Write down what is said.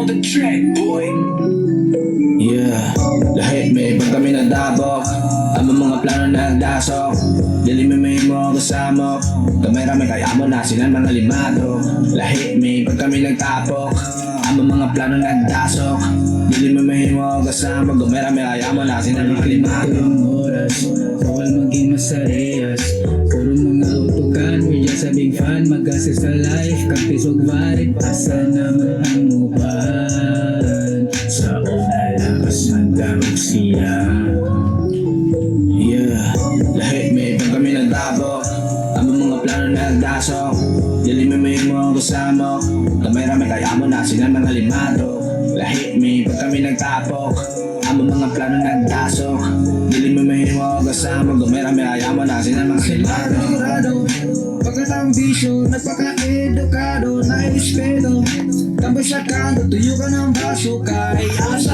on the track, boy. Yeah, lahat may pag kami nagdabok. Ang mga plano nagdasok. Dili may mo kasama. Kamera may kaya mo na sinan mga limado. Lahat may pag kami nagtapok. Ang mga plano nagdasok. Dili may mo kasama. Kamera may kaya mo na sinan mga limado. Oras, bawal maging masarehas. Puro mga utukan, we're just a big fan. Mag-assist sa life, kapis wag varit. Asa naman ang uban. Sa una lakas magdarog siya. Yeah, lahat may pag kami nagdabok. Ang mga plano nagdasok. Dili may mo kasama. Kamera may kaya mo na sinan mga limado. Lahat may pag kami nagtapok. Ang mga plano nagdasok. Dili may mo kasama. Kamera may kaya mo na sinan mga limado. Pagkatang bisyo, nagpaka-edukado, nairespeto. Tambay sa kanto, tuyo ka ng baso. Kahit asa